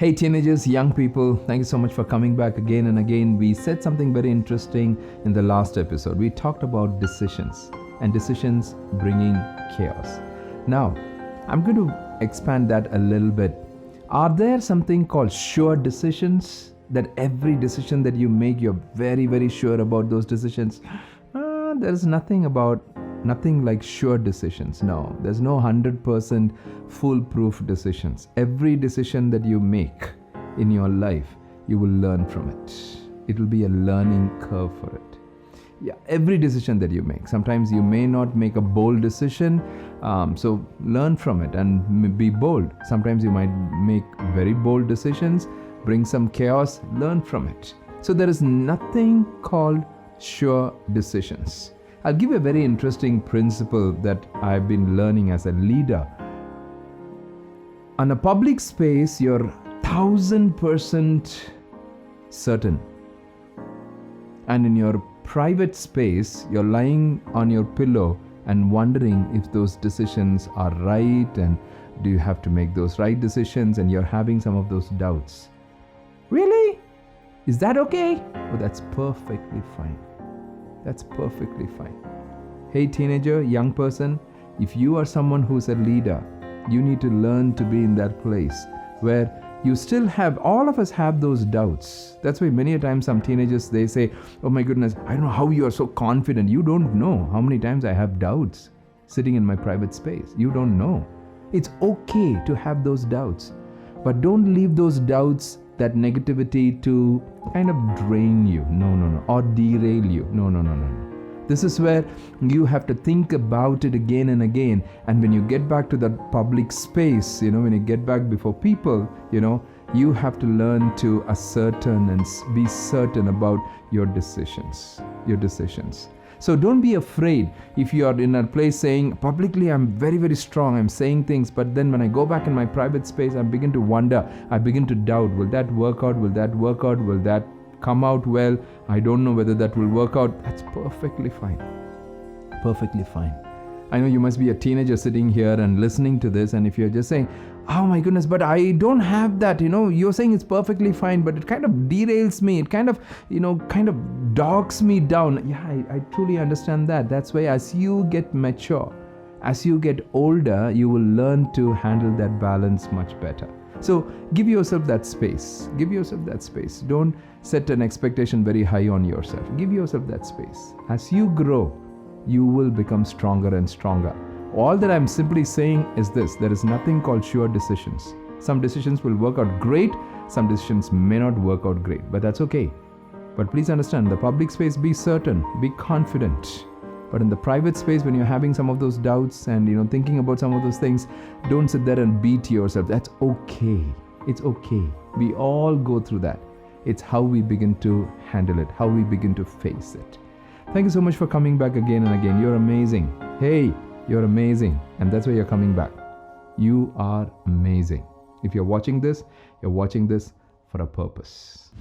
Hey teenagers, young people, thank you so much for coming back again and again. We said something very interesting in the last episode. We talked about decisions and decisions bringing chaos. Now, I'm going to expand that a little bit. Are there something called sure decisions, that every decision that you make, you're very, very sure about those decisions? There's nothing like sure decisions. No, there's no 100% foolproof decisions. Every decision that you make in your life, you will learn from it. It will be a learning curve for it. Yeah, every decision that you make. Sometimes you may not make a bold decision, so learn from it and be bold. Sometimes you might make very bold decisions, bring some chaos, learn from it. So there is nothing called sure decisions. I'll give you a very interesting principle that I've been learning as a leader. On a public space, you're 1000% certain. And in your private space, you're lying on your pillow and wondering if those decisions are right and do you have to make those right decisions, and you're having some of those doubts. Really? Is that okay? Oh, that's perfectly fine. That's perfectly fine. Hey teenager, young person, if you are someone who's a leader, you need to learn to be in that place where you still have, all of us have those doubts. That's why many a times some teenagers, they say, oh my goodness, I don't know how you are so confident. You don't know how many times I have doubts sitting in my private space. You don't know. It's okay to have those doubts, but don't leave those doubts, that negativity, to kind of drain you. No. Or derail you. No. This is where you have to think about it again and again. And when you get back to that public space, when you get back before people, you have to learn to ascertain and be certain about your decisions. So don't be afraid if you are in a place saying, publicly I'm very, very strong, I'm saying things, but then when I go back in my private space, I begin to wonder, I begin to doubt, will that work out? Will that come out well? I don't know whether that will work out. That's perfectly fine. Perfectly fine. I know you must be a teenager sitting here and listening to this, and if you're just saying, oh my goodness, but I don't have that, you're saying it's perfectly fine, but it kind of derails me, it kind of dogs me down. Yeah, I truly understand that. That's why as you get mature, as you get older, you will learn to handle that balance much better. So give yourself that space. Don't set an expectation very high on yourself. Give yourself that space. As you grow, you will become stronger and stronger. All that I'm simply saying is this: there is nothing called sure decisions. Some decisions will work out great, some decisions may not work out great, but that's okay. But please understand, the public space, be certain, be confident. But in the private space, when you're having some of those doubts and thinking about some of those things, don't sit there and beat yourself. That's okay. It's okay. We all go through that. It's how we begin to handle it, how we begin to face it. Thank you so much for coming back again and again. You're amazing. Hey, you're amazing. And that's why you're coming back. You are amazing. If you're watching this for a purpose.